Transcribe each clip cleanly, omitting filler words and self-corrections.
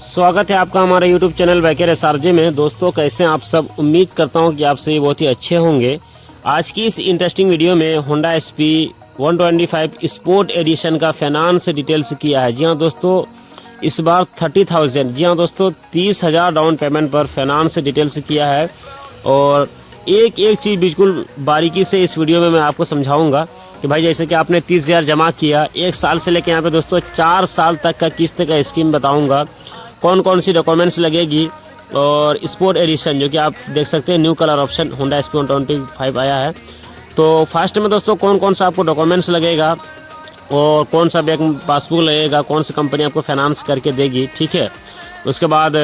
स्वागत है आपका हमारे YouTube चैनल वैकेर एसआरजे में। दोस्तों कैसे हैं आप सब? उम्मीद करता हूं कि आप सभी बहुत ही अच्छे होंगे। आज की इस इंटरेस्टिंग वीडियो में होंडा SP 125 स्पोर्ट एडिशन का फाइनेंस डिटेल्स किया है। जी हाँ दोस्तों, इस बार 30,000, जी हाँ दोस्तों 30,000 डाउन पेमेंट पर फाइनेंस डिटेल्स किया है। और एक एक चीज़ बिल्कुल बारीकी से इस वीडियो में मैं आपको समझाऊंगा कि भाई जैसे कि आपने 30,000 जमा किया, 1 साल से लेकर यहाँ पे दोस्तों 4 साल तक का किस्त का स्कीम बताऊंगा, कौन कौन सी डॉक्यूमेंट्स लगेगी। और स्पोर्ट एडिशन जो कि आप देख सकते हैं new colour option Honda SP 125 आया है। तो फर्स्ट में दोस्तों कौन कौन सा आपको डॉक्यूमेंट्स लगेगा और कौन सा बैंक पासबुक लगेगा, कौन सी कंपनी आपको फाइनेंस करके देगी, ठीक है। उसके बाद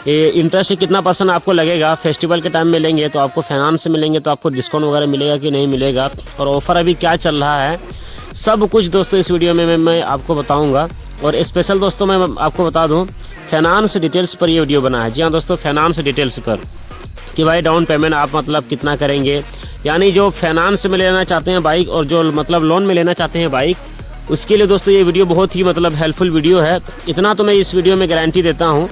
ये इंटरेस्ट कितना % आपको लगेगा, फेस्टिवल के टाइम में लेंगे तो आपको फाइनेंस में लेंगे तो आपको डिस्काउंट वगैरह मिलेगा कि नहीं मिलेगा, और ऑफ़र अभी क्या चल रहा है, सब कुछ दोस्तों इस वीडियो में मैं आपको बताऊँगा। और स्पेशल दोस्तों मैं आपको बता दूँ, फाइनेंस डिटेल्स पर ये वीडियो बना है। जी हाँ दोस्तों, फाइनेंस डिटेल्स पर कि भाई डाउन पेमेंट आप मतलब कितना करेंगे, यानी जो फाइनेंस में लेना चाहते हैं बाइक और जो मतलब लोन में लेना चाहते हैं बाइक, उसके लिए दोस्तों ये वीडियो बहुत ही मतलब हेल्पफुल वीडियो है। इतना तो मैं इस वीडियो में गारंटी देता हूँ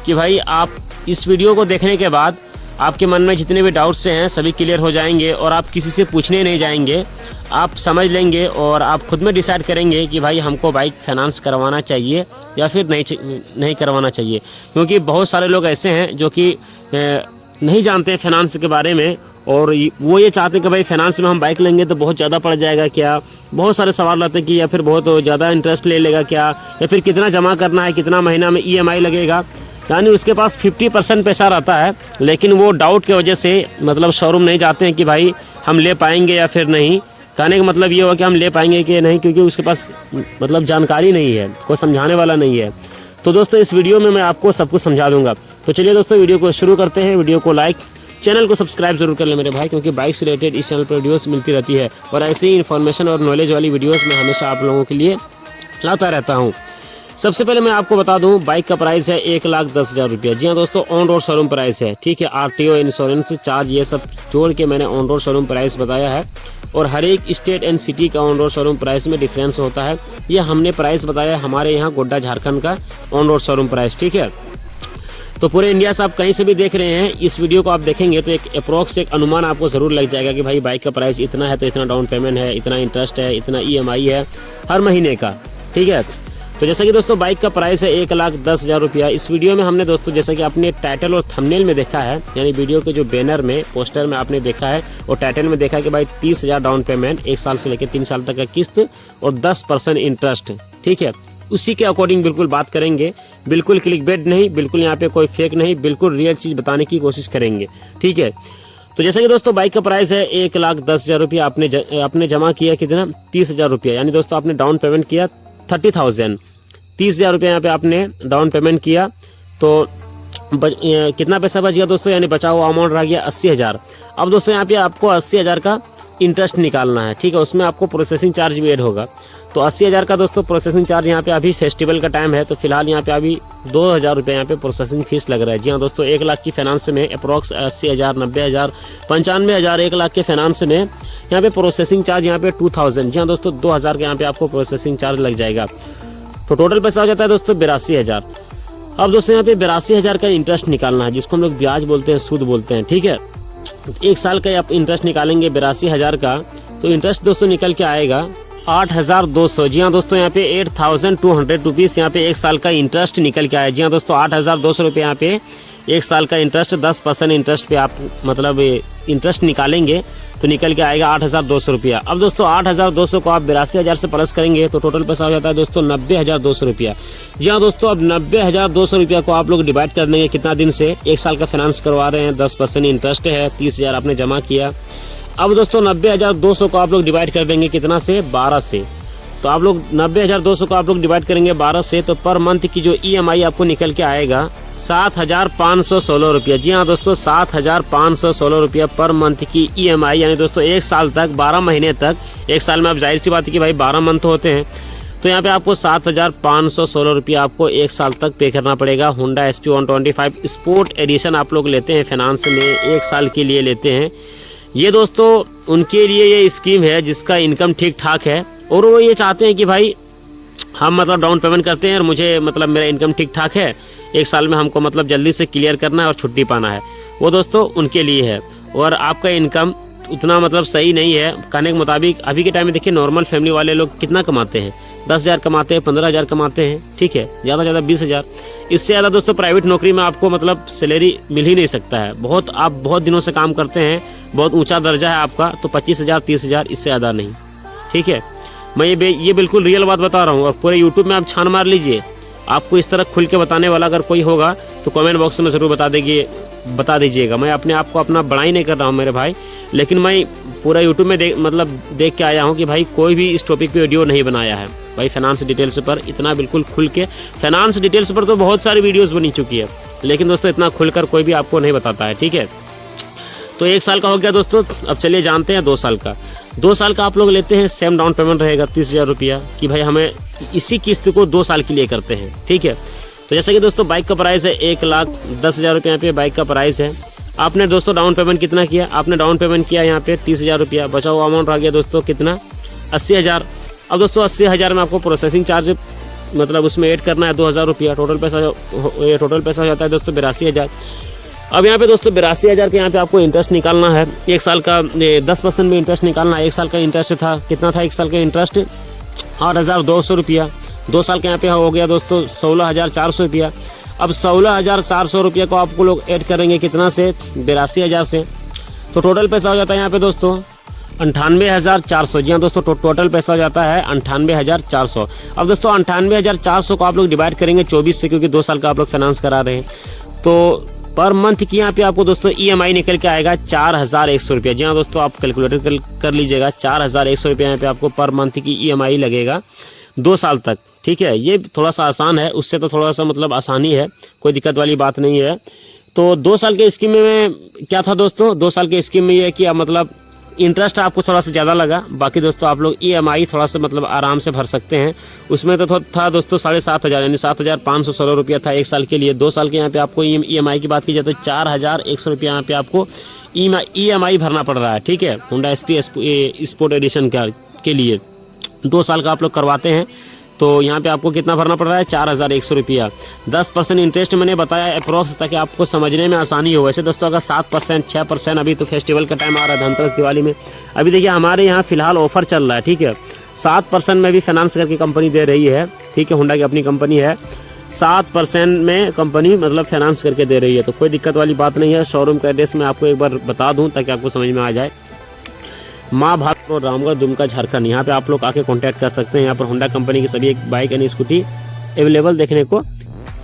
कि भाई आप इस वीडियो को देखने के बाद आपके मन में जितने भी डाउट्स हैं सभी क्लियर हो जाएंगे और आप किसी से पूछने नहीं जाएंगे, आप समझ लेंगे और आप खुद में डिसाइड करेंगे कि भाई हमको बाइक फाइनेंस करवाना चाहिए या फिर नहीं करवाना चाहिए। क्योंकि बहुत सारे लोग ऐसे हैं जो कि नहीं जानते हैं फाइनेंस के बारे में, और वो ये चाहते हैं कि भाई फाइनेंस में हम बाइक लेंगे तो बहुत ज़्यादा पड़ जाएगा क्या, बहुत सारे सवाल रहते हैं कि या फिर बहुत ज़्यादा इंटरेस्ट ले लेगा क्या, या फिर कितना जमा करना है, कितना महीना में EMI लगेगा। यानी उसके पास 50% पैसा रहता है, लेकिन वो डाउट की वजह से मतलब शोरूम नहीं जाते हैं कि भाई हम ले पाएंगे या फिर नहीं। कहने का मतलब ये हुआ कि हम ले पाएंगे कि नहीं, क्योंकि उसके पास मतलब जानकारी नहीं है, कोई समझाने वाला नहीं है। तो दोस्तों इस वीडियो में मैं आपको सब कुछ समझा दूंगा। तो चलिए दोस्तों वीडियो को शुरू करते हैं। वीडियो को लाइक, चैनल को सब्सक्राइब जरूर कर लें मेरे भाई, क्योंकि बाइक से रिलेटेड इस चैनल पर वीडियोस मिलती रहती है और ऐसे ही इन्फॉर्मेशन और नॉलेज वाली वीडियोस मैं हमेशा आप लोगों के लिए लाता रहता हूँ। सबसे पहले मैं आपको बता दूं, बाइक का प्राइस है 1,10,000 रुपया। जी हाँ दोस्तों, ऑन रोड शोरूम प्राइस है, ठीक है। RTO, इंश्योरेंस चार्ज, ये सब जोड़ के मैंने ऑन रोड शोरूम प्राइस बताया है। और हर एक स्टेट एंड सिटी का ऑन रोड शोरूम प्राइस में डिफरेंस होता है। ये हमने प्राइस बताया हमारे यहाँ गोड्डा झारखंड का ऑन रोड शोरूम प्राइस, ठीक है। तो पूरे इंडिया से आप कहीं से भी देख रहे हैं, इस वीडियो को आप देखेंगे तो एक अप्रोक्स एक अनुमान आपको ज़रूर लग जाएगा कि भाई बाइक का प्राइस इतना है तो इतना डाउन पेमेंट है, इतना इंटरेस्ट है, इतना EMI है हर महीने का, ठीक है। तो जैसा कि दोस्तों बाइक का प्राइस है 1,10,000 रुपया। इस वीडियो में हमने दोस्तों जैसा कि आपने टाइटल और थंबनेल में देखा है, यानी वीडियो के जो बैनर में पोस्टर में आपने देखा है और टाइटल में देखा है कि भाई 30,000 डाउन पेमेंट, 1 साल से लेकर 3 साल तक का किस्त और 10% इंटरेस्ट, ठीक है। उसी के अकॉर्डिंग बिल्कुल बात करेंगे, बिल्कुल क्लिकबेट नहीं, बिल्कुल यहाँ पे कोई फेक नहीं, बिल्कुल रियल चीज़ बताने की कोशिश करेंगे, ठीक है। तो जैसा कि दोस्तों बाइक का प्राइस है 1,10,000 रुपया। आपने जमा किया कितना, 30,000 रुपया, यानी दोस्तों आपने डाउन पेमेंट किया 30,000, 30,000 रुपये यहाँ पे आपने डाउन पेमेंट किया। तो कितना पैसा बच गया दोस्तों, यानी बचा हुआ अमाउंट रह गया 80,000। अब दोस्तों यहाँ पे आपको 80,000 का इंटरेस्ट निकालना है, ठीक है। उसमें आपको प्रोसेसिंग चार्ज भी ऐड होगा। तो 80,000 का दोस्तों प्रोसेसिंग चार्ज यहाँ पे अभी फेस्टिवल का टाइम है तो फिलहाल यहाँ पे अभी 2,000 रुपये यहाँ पे प्रोसेसिंग फीस लग रहा है। जी हाँ दोस्तों, 1 लाख की फाइनेंस में अप्रॉक्स 80,000, 90,000, 95,000, 1 लाख के फाइनेंस में यहाँ पे प्रोसेसिंग चार्ज यहाँ पे 2,000। जी हाँ दोस्तों, 2,000 के यहाँ पे आपको प्रोसेसिंग चार्ज लग जाएगा। तो टोटल पैसा हो जाता है दोस्तों 82,000। अब दोस्तों यहाँ पे 82,000 का इंटरेस्ट निकालना है, जिसको हम लोग ब्याज बोलते हैं, सूद बोलते हैं, ठीक है। 1 साल का आप इंटरेस्ट निकालेंगे 82,000 का, तो इंटरेस्ट दोस्तों निकल के आएगा 8,200। जी हाँ दोस्तों, यहाँ पे 8,200 रुपीज़ यहाँ पे 1 साल का इंटरेस्ट निकल के आया। जी हाँ दोस्तों, 8,200 रुपये यहाँ पे 1 साल का इंटरेस्ट, 10% इंटरेस्ट पे आप मतलब इंटरेस्ट निकालेंगे तो निकल के आएगा 8,200 रुपया। अब दोस्तों 8,200 को आप 82,000 से प्लस करेंगे तो टोटल पैसा हो जाता है दोस्तों 90,200 रुपया। जी हाँ दोस्तों, अब 90,200 रुपया को आप लोग डिवाइड कर देंगे कितना दिन से, 1 साल का फाइनेंस करवा रहे हैं, 10% इंटरेस्ट है, 30,000 आपने जमा किया। अब दोस्तों 90,200 को आप लोग डिवाइड कर देंगे कितना से, 12 से। तो आप लोग 90,200 को आप लोग डिवाइड करेंगे 12 से, तो पर मंथ की जो EMI आपको निकल के आएगा 7,516 रुपया। जी हाँ दोस्तों, 7,516 रुपया पर मंथ की EMI, यानी दोस्तों 1 साल तक, 12 महीने तक। 1 साल में आप जाहिर सी बात है कि भाई 12 मंथ होते हैं, तो यहाँ पे आपको 7,516 रुपया आपको 1 साल तक पे करना पड़ेगा। होंडा SP 125 स्पोर्ट एडिशन आप लोग लेते हैं फाइनेंस में, 1 साल के लिए लेते हैं। ये दोस्तों उनके लिए ये स्कीम है जिसका इनकम ठीक ठाक है और वो ये चाहते हैं कि भाई हम मतलब डाउन पेमेंट करते हैं और मुझे मतलब मेरा इनकम ठीक ठाक है, 1 साल में हमको मतलब जल्दी से क्लियर करना है और छुट्टी पाना है, वो दोस्तों उनके लिए है। और आपका इनकम उतना मतलब सही नहीं है कहने के मुताबिक। अभी के टाइम में देखिए नॉर्मल फैमिली वाले लोग कितना कमाते हैं, 10,000 कमाते हैं, 15,000 कमाते हैं, ठीक है, ज़्यादा ज़्यादा 20,000। इससे ज़्यादा दोस्तों प्राइवेट नौकरी में आपको मतलब सैलरी मिल ही नहीं सकता है। आप बहुत दिनों से काम करते हैं, बहुत ऊंचा दर्जा है आपका, तो 25,000 30,000 इससे ज़्यादा नहीं, ठीक है। मैं ये बिल्कुल रियल बात बता रहा हूँ। और पूरे यूट्यूब में आप छान मार लीजिए, आपको इस तरह खुल के बताने वाला अगर कोई होगा तो कमेंट बॉक्स में ज़रूर बता दीजिएगा। मैं अपने आप को अपना बड़ाई नहीं कर रहा हूँ मेरे भाई, लेकिन मैं पूरा यूट्यूब में देख के आया हूँ कि भाई कोई भी इस टॉपिक पे वीडियो नहीं बनाया है भाई। फाइनेंस डिटेल्स पर इतना बिल्कुल खुल के, फाइनेंस डिटेल्स पर तो बहुत सारी वीडियोस बनी चुकी है, लेकिन दोस्तों इतना खुलकर कोई भी आपको नहीं बताता है, ठीक है। तो 1 साल का हो गया दोस्तों। अब चलिए जानते हैं 2 साल का। 2 साल का आप लोग लेते हैं, सेम डाउन पेमेंट रहेगा 30,000 रुपया कि भाई हमें इसी किस्त को 2 साल के लिए करते हैं, ठीक है। तो जैसे कि दोस्तों बाइक का प्राइस है 1,10,000 रुपये, यहाँ पे बाइक का प्राइस है। आपने दोस्तों डाउन पेमेंट कितना किया, आपने डाउन पेमेंट किया यहाँ पे 30,000 रुपया, बचा हुआ अमाउंट आ गया दोस्तों कितना, 80,000। अब दोस्तों 80,000 में आपको प्रोसेसिंग चार्ज मतलब उसमें ऐड करना है 2,000 रुपया, टोटल पैसा हो जाता है दोस्तों 82,000। अब यहाँ पे दोस्तों 82,000 के यहाँ पे आपको इंटरेस्ट निकालना है, 1 साल का 10% में इंटरेस्ट निकालना है। 1 साल का इंटरेस्ट था कितना था, 1 साल का इंटरेस्ट 8,200 रुपया। 2 साल के यहाँ पे हो गया दोस्तों 16,400 रुपया। अब 16,400 रुपया को आपको लोग ऐड करेंगे कितना से, 82,000 से, तो टोटल पैसा हो जाता है यहाँ पे दोस्तों 98,400। जी हाँ दोस्तों, टोटल पैसा हो जाता है 98,400। अब दोस्तों 98,400 को आप लोग डिवाइड करेंगे 24 से, क्योंकि 2 साल का आप लोग फाइनेंस करा रहे हैं, तो पर मंथ की यहाँ पे आपको दोस्तों EMI निकल के आएगा 4,100 रुपया। जी हाँ दोस्तों, आप कैलकुलेटर कर लीजिएगा, 4,100 रुपया यहाँ पे आपको पर मंथ की EMI लगेगा 2 साल तक, ठीक है। ये थोड़ा सा आसान है, उससे तो थोड़ा सा मतलब आसानी है, कोई दिक्कत वाली बात नहीं है। तो 2 साल के स्कीम में क्या था दोस्तों, 2 साल के स्कीम में ये कि मतलब इंटरेस्ट आपको थोड़ा सा ज़्यादा लगा, बाकी दोस्तों आप लोग EMI थोड़ा सा मतलब आराम से भर सकते हैं। उसमें तो था दोस्तों 7,500 यानी 7,516 रुपया था 1 साल के लिए। 2 साल के यहाँ पे आपको EMI की बात की जाए तो 4,100 रुपया यहाँ पे आपको EMI भरना पड़ रहा है, ठीक है। होंडा SP स्पोर्ट एडिशन के लिए 2 साल का आप लोग करवाते हैं तो यहाँ पे आपको कितना भरना पड़ रहा है, 4,100 रुपया। 10% इंटरेस्ट मैंने बताया अप्रॉक्स, ताकि आपको समझने में आसानी हो। वैसे दोस्तों अगर 7% 6%, अभी तो फेस्टिवल का टाइम आ रहा है, धनतेरस दिवाली में, अभी देखिए हमारे यहाँ फिलहाल ऑफर चल रहा है, ठीक है। 7% में भी फाइनेंस करके कंपनी दे रही है, ठीक है। होंडा की अपनी कंपनी है, 7% में कंपनी मतलब फाइनेंस करके दे रही है, तो कोई दिक्कत वाली बात नहीं है। शोरूम का एड्रेस मैं आपको एक बार बता दूँ ताकि आपको समझ में आ जाए। माँ भारत रोड, रामगढ़, दुमका, झारखंड, यहाँ पे आप लोग आके कांटेक्ट कर सकते हैं। यहाँ पर होंडा कंपनी की सभी बाइक यानी स्कूटी अवेलेबल देखने को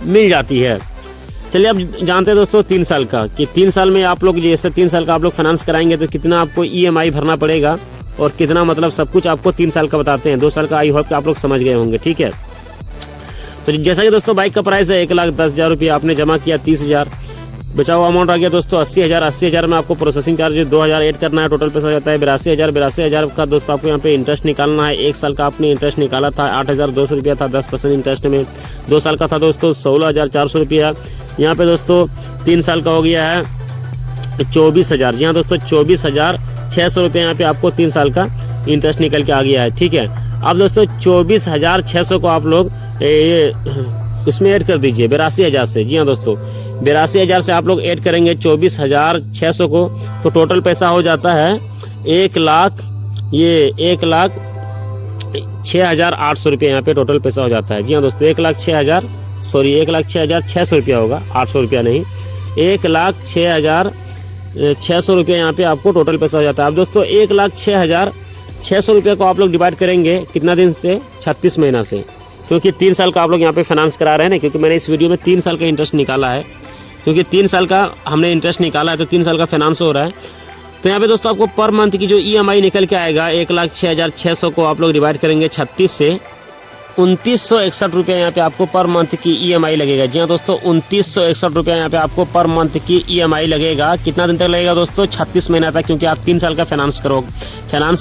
मिल जाती है। चलिए अब जानते हैं दोस्तों 3 साल का, कि 3 साल में आप लोग जैसे 3 साल का आप लोग फाइनेंस कराएंगे तो कितना आपको EMI भरना पड़ेगा और कितना मतलब सब कुछ आपको 3 साल का बताते हैं। 2 साल का आई होप कि आप लोग समझ गए होंगे, ठीक है। तो जैसा कि दोस्तों बाइक का प्राइस है 1,10,000 रुपया, आपने जमा किया 30,000, बचा हुआ अमाउंट आ गया दोस्तों 80,000। 80,000 में आपको प्रोसेसिंग चार्ज 2,000 ऐड करना है, टोटल पैसा हो जाता है 82,000। 82,000 का दोस्तों आपको यहाँ पे इंटरेस्ट निकालना है। 1 साल का आपने इंटरेस्ट निकाला था 8,200 रुपया था 10% इंटरेस्ट में। 2 साल का था दोस्तों 16,400 रुपया। यहाँ पे दोस्तों 3 साल का हो गया है 24,000। जी हाँ दोस्तों, 24,600 रुपया यहाँ पे आपको 3 साल का इंटरेस्ट निकल के आ गया है, ठीक है। अब दोस्तों 24,600 को आप लोग उसमें ऐड कर दीजिए 82,000 से। जी हाँ दोस्तों, 82,000 से आप लोग ऐड करेंगे 24,600 को, तो टोटल पैसा हो जाता है 1,06,800 रुपये यहाँ पे टोटल पैसा हो जाता है। जी हाँ दोस्तों, 1,06,600 रुपया होगा, 800 रुपया नहीं, 1,06,600 रुपया यहाँ पे आपको टोटल पैसा हो जाता है। अब दोस्तों 1,06,600 रुपये को आप लोग डिवाइड करेंगे कितना दिन से, 36 महीना से, क्योंकि 3 साल का आप लोग यहाँ पे फाइनेंस करा रहे हैं ना, क्योंकि मैंने इस वीडियो में 3 साल का इंटरेस्ट निकाला है, क्योंकि 3 साल का हमने इंटरेस्ट निकाला है तो 3 साल का फाइनेंस हो रहा है। तो यहाँ पे दोस्तों आपको पर मंथ की जो EMI निकल के आएगा 1,06,600 को आप लोग डिवाइड करेंगे 36 से, 2,961 रुपया यहाँ पे आपको पर मंथ की EMI लगेगा। जी हाँ दोस्तों, 2,961 रुपया यहाँ पे आपको पर मंथ की EMI लगेगा। कितना दिन तक लगेगा दोस्तों, 36 महीना तक, क्योंकि आप 3 साल का फाइनेंस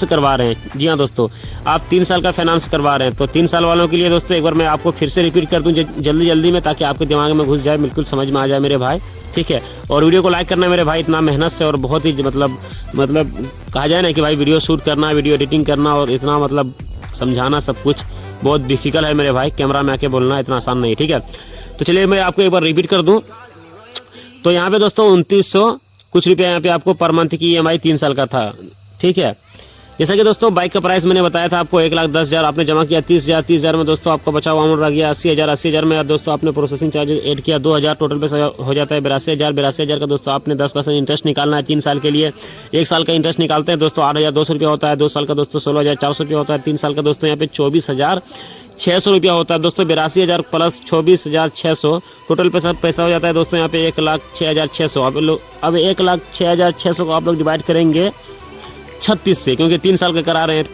करवा रहे हैं। जी हाँ दोस्तों, आप 3 साल का फाइनेंस करवा रहे हैं, तो 3 साल वालों के लिए दोस्तों एक बार मैं आपको फिर से रिपीट कर दूँ जल्दी में, ताकि आपके दिमाग में घुस जाए, बिल्कुल समझ में आ जाए मेरे भाई, ठीक है। और वीडियो को लाइक करना मेरे भाई, इतना मेहनत से और बहुत ही मतलब कहा जाए ना कि भाई वीडियो शूट करना, वीडियो एडिटिंग करना और इतना मतलब समझाना सब कुछ, बहुत डिफिकल्ट है मेरे भाई, कैमरा में आके बोलना इतना आसान नहीं, ठीक है। तो चलिए मैं आपको एक बार रिपीट कर दूं। तो यहाँ पे दोस्तों 2900 कुछ रुपया यहाँ पे आपको पर मंथ की EMI 3 साल का था, ठीक है। जैसा कि दोस्तों बाइक का प्राइस मैंने बताया था आपको 1,10,000, आपने जमा किया 30,000 में दोस्तों आपका बचा हुआ अमाउंट रह गया 80,000 में दोस्तों आपने प्रोसेसिंग चार्ज ऐड किया 2,000, टोटल पैसा हो जाता है 82,000 का दोस्तों आपने 10% इंटरेस्ट निकालना है 3 साल के लिए। 1 साल का इंटरेस्ट निकालते हैं दोस्तों 8,200 रुपया होता है, 2 साल का दोस्तों 16,400 रुपया होता है, 3 साल का दोस्तों यहाँ पे 24,600 रुपया होता है दोस्तों। 82,000 प्लस 24,600 टोटल पैसा हो जाता है दोस्तों यहाँ पे 1,06,600। अब 1,06,600 को आप लोग डिवाइड करेंगे 36 से, क्योंकि 3 साल का करा रहे हैं।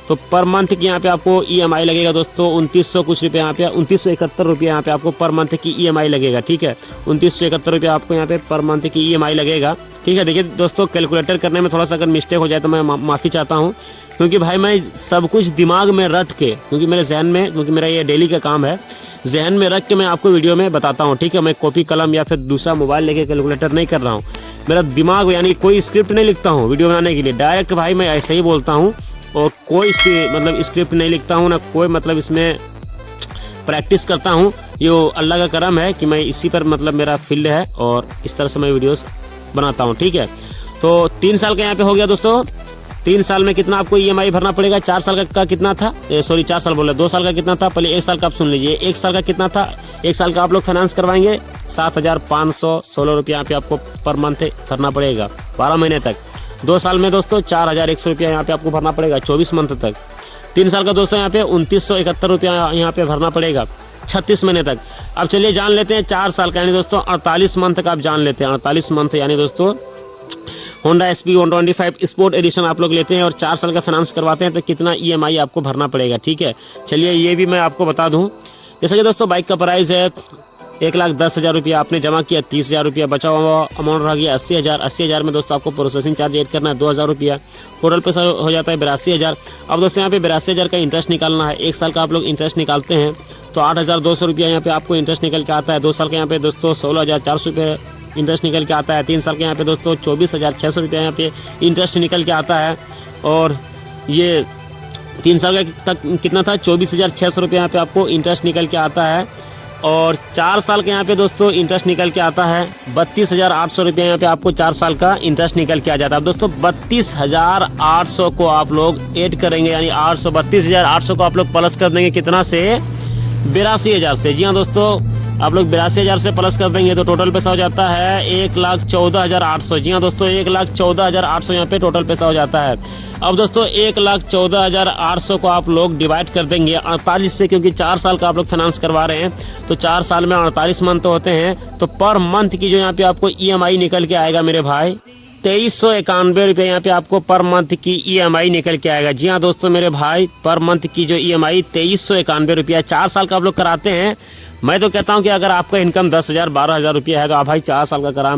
तो पर मंथ की यहाँ पे आपको EMI लगेगा दोस्तों 2900 कुछ रुपये, यहाँ पे 2971 रुपये यहाँ पे आपको पर मंथ की EMI लगेगा, ठीक है। 2971 रुपये आपको यहाँ पे पर मंथ की EMI लगेगा, ठीक है। देखिए दोस्तों कैलकुलेटर करने में थोड़ा सा अगर मिस्टेक हो जाए तो मैं माफ़ी चाहता हूँ, क्योंकि भाई मैं सब कुछ दिमाग में रट के, क्योंकि मेरे जहन में, क्योंकि मेरा ये डेली का काम है, जहन में रख के मैं आपको वीडियो में बताता हूँ, ठीक है। मैं कॉपी कलम या फिर दूसरा मोबाइल लेके कैलकुलेटर नहीं कर रहा हूँ। मेरा दिमाग यानी कोई स्क्रिप्ट नहीं लिखता हूँ वीडियो बनाने के लिए, डायरेक्ट भाई मैं ऐसे ही बोलता हूँ और कोई मतलब स्क्रिप्ट नहीं लिखता हूँ ना, कोई मतलब इसमें प्रैक्टिस करता हूँ। ये अल्लाह का करम है कि मैं इसी पर मतलब मेरा फील्ड है और इस तरह से मैं वीडियोस बनाता हूँ, ठीक है। तो 3 साल का यहाँ पे हो गया दोस्तों। 3 साल में कितना आपको EMI भरना पड़ेगा? 4 साल का कितना था, सॉरी 4 साल बोला, 2 साल का कितना था, पहले 1 साल का आप सुन लीजिए। 1 साल का कितना था? 1 साल का आप लोग फाइनेंस करवाएंगे 7,516 रुपया यहाँ पे आपको पर मंथ भरना पड़ेगा 12 महीने तक। 2 साल में दोस्तों 4,100 रुपया यहाँ पे आपको भरना पड़ेगा 24 मंथ तक। 3 साल का दोस्तों यहाँ पे 2,971 रुपया यहाँ पे भरना पड़ेगा 36 महीने तक। अब चलिए जान लेते हैं 4 साल का, यानी दोस्तों 48 मंथ का आप जान लेते हैं। 48 मंथ यानी दोस्तों होंडा SP 125 स्पोर्ट एडिशन आप लोग लेते हैं और 4 साल का फाइनेंस करवाते हैं तो कितना EMI आपको भरना पड़ेगा, ठीक है। चलिए ये भी मैं आपको बता दूं। जैसा कि दोस्तों बाइक का प्राइस है 1,10,000 रुपया, आपने जमा किया 30,000 रुपया, बचा हुआ अमाउंट रह गया 80,000। 80,000 में दोस्तों आपको प्रोसेसिंग चार्ज ऐड करना है 2,000 रुपया, टोटल पैसा हो जाता है 82,000। अब दोस्तों यहाँ पे 82,000 का इंटरेस्ट निकालना है। 1 साल का आप लोग इंटरेस्ट निकालते हैं तो 8,200 रुपया यहाँ पे आपको इंटरेस्ट निकल के आता है। 2 साल का यहाँ पे दोस्तों 16,400 रुपये इंटरेस्ट निकल के आता है। 3 साल के यहाँ पे दोस्तों 24,600 रुपया यहाँ पे इंटरेस्ट निकल के आता है। और ये 3 साल का तक कितना था? 24,600 रुपया यहाँ पे आपको इंटरेस्ट निकल के आता है। और 4 साल के यहाँ पे दोस्तों इंटरेस्ट निकल के आता है 32,800 रुपया यहाँ पे आपको 4 साल का इंटरेस्ट निकल के आ जाता है। अब दोस्तों 32,800 को आप लोग ऐड करेंगे, यानी 32,800 को आप लोग प्लस कर देंगे कितना से? 82,000 से। जी हाँ दोस्तों, आप लोग 82,000 से प्लस कर देंगे तो टोटल पैसा हो जाता है 1,14,800। जी हाँ दोस्तों, 1,14,800 यहाँ पे टोटल पैसा हो जाता है। अब दोस्तों 1,14,800 को आप लोग डिवाइड कर देंगे 48 से, क्योंकि 4 साल का आप लोग फाइनेंस करवा रहे हैं तो 4 साल में 48 मंथ होते हैं। तो पर मंथ की जो यहाँ पे आपको EMI निकल के आएगा मेरे भाई 2,391 रुपये यहाँ पे आपको पर मंथ की EMI निकल के आएगा। जी हाँ दोस्तों मेरे भाई, पर मंथ की जो EMI 2,391 रुपया 4 साल का आप लोग कराते हैं। मैं तो कहता हूं कि अगर आपका इनकम 10,000 12,000 रुपया है तो आप भाई 4 साल का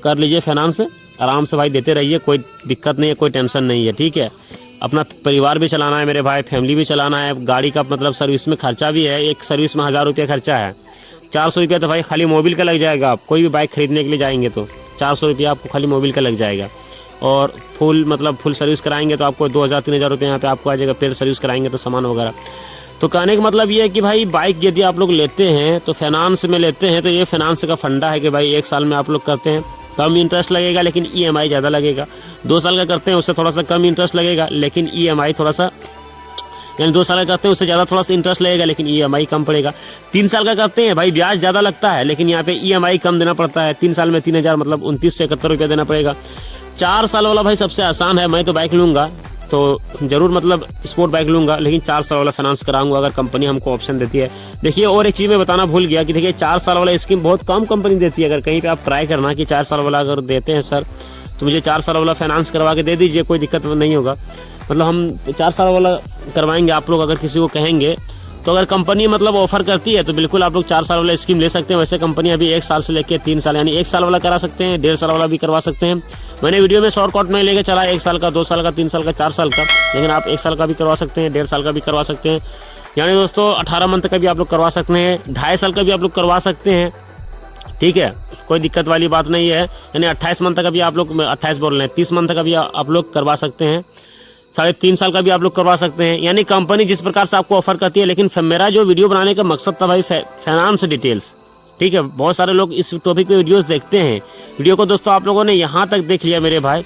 कर लीजिए फाइनेंस, आराम से भाई देते रहिए, कोई दिक्कत नहीं है, कोई टेंशन नहीं है, ठीक है। अपना परिवार भी चलाना है मेरे भाई, फैमिली भी चलाना है, गाड़ी का मतलब सर्विस में खर्चा भी है, एक सर्विस में 1,000 रुपया खर्चा है। 400 रुपया तो भाई खाली मोबिल का लग जाएगा। आप कोई भी बाइक खरीदने के लिए जाएंगे तो 400 रुपया आपको खाली मोबिल का लग जाएगा। और फुल सर्विस कराएंगे तो आपको 2,000-3,000 रुपये यहाँ पे आपको आ जाएगा। फिर सर्विस कराएंगे तो सामान वगैरह। तो कहने का मतलब ये है कि भाई बाइक यदि आप लोग लेते हैं तो फाइनेंस में लेते हैं तो ये फाइनेंस का फंडा है कि भाई 1 साल में आप लोग करते हैं कम इंटरेस्ट लगेगा लेकिन EMI ज़्यादा लगेगा। 2 साल का करते हैं उससे थोड़ा सा कम इंटरेस्ट लगेगा लेकिन EMI थोड़ा सा, यानी 2 साल का करते हैं उससे ज़्यादा थोड़ा सा इंटरेस्ट लगेगा लेकिन EMI कम पड़ेगा। 3 साल का करते हैं भाई ब्याज ज़्यादा लगता है लेकिन यहाँ पे EMI कम देना पड़ता है। 3 साल में 3,000 मतलब 2,971 रुपया देना पड़ेगा। 4 साल वाला भाई सबसे आसान है। मैं तो बाइक लूँगा तो ज़रूर मतलब स्पोर्ट बाइक लूँगा लेकिन 4 साल वाला फाइनेंस कराऊंगा अगर कंपनी हमको ऑप्शन देती है। देखिए और एक चीज़ मैं बताना भूल गया कि देखिए 4 साल वाला स्कीम बहुत कम कंपनी देती है। अगर कहीं पे आप ट्राई करना कि 4 साल वाला अगर देते हैं सर तो मुझे 4 साल वाला फाइनेंस करवा के दे दीजिए, कोई दिक्कत नहीं होगा। मतलब हम 4 साल वाला करवाएंगे। आप लोग अगर किसी को कहेंगे तो अगर कंपनी मतलब ऑफर करती है तो बिल्कुल आप लोग 4 साल वाला स्कीम ले सकते हैं। वैसे कंपनी अभी 1 साल से लेकर 3 साल यानी 1 साल वाला करा सकते हैं, 1.5 साल वाला भी करवा सकते हैं। मैंने वीडियो में शॉर्टकट में लेके चला 1 साल का, 2 साल का, 3 साल का, 4 साल का, लेकिन आप 1 साल का भी करवा सकते हैं, 1.5 साल का भी करवा सकते हैं। यानी दोस्तों 18 मंथ का भी आप लोग करवा सकते हैं, 2.5 साल का भी आप लोग करवा सकते हैं, ठीक है, कोई दिक्कत वाली बात नहीं है। यानी 28 मंथ का भी आप लोग, 28 बोल रहे हैं, 30 मंथ का भी आप लोग करवा सकते हैं। 3.5 साल का भी आप लोग करवा सकते हैं। यानी कंपनी जिस प्रकार से आपको ऑफर करती है। लेकिन मेरा जो वीडियो बनाने का मकसद था भाई फाइनेंस डिटेल्स, ठीक है। बहुत सारे लोग इस टॉपिक पे वीडियोस देखते हैं। वीडियो को दोस्तों आप लोगों ने यहाँ तक देख लिया मेरे भाई,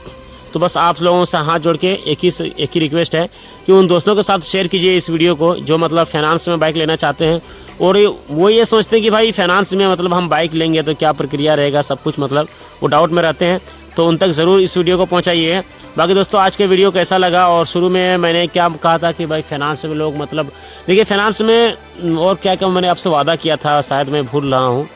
तो बस आप लोगों से हाथ जोड़ के एक ही रिक्वेस्ट है कि उन दोस्तों के साथ शेयर कीजिए इस वीडियो को जो मतलब फाइनेंस में बाइक लेना चाहते हैं और वो ये सोचते हैं कि भाई फाइनेंस में मतलब हम बाइक लेंगे तो क्या प्रक्रिया रहेगा, सब कुछ मतलब वो डाउट में रहते हैं। तो उन तक ज़रूर इस वीडियो को पहुंचाइए। बाकी दोस्तों आज के वीडियो कैसा लगा, और शुरू में मैंने क्या कहा था कि भाई फाइनेंस में लोग मतलब देखिए फाइनेंस में और क्या क्या मैंने आपसे वादा किया था, शायद मैं भूल रहा हूँ।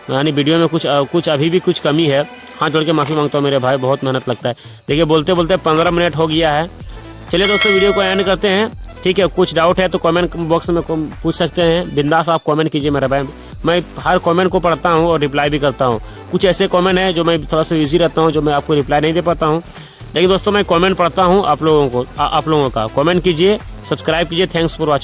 यानी वीडियो में कुछ अभी भी कुछ कमी है। हाथ जोड़ के माफ़ी मांगता हूँ मेरे भाई, बहुत मेहनत लगता है। देखिए बोलते बोलते 15 मिनट हो गया है। चलिए दोस्तों वीडियो को एंड करते हैं, ठीक है। कुछ डाउट है तो कमेंट बॉक्स में पूछ सकते हैं, बिंदास आप कमेंट कीजिए मेरे भाई। मैं हर कमेंट को पढ़ता हूँ और रिप्लाई भी करता हूँ। कुछ ऐसे कमेंट हैं जो मैं थोड़ा सा बिजी रहता हूँ, जो मैं आपको रिप्लाई नहीं दे पाता हूँ, लेकिन दोस्तों मैं कमेंट पढ़ता हूँ आप लोगों का। कमेंट कीजिए, सब्सक्राइब कीजिए। Thanks for watching.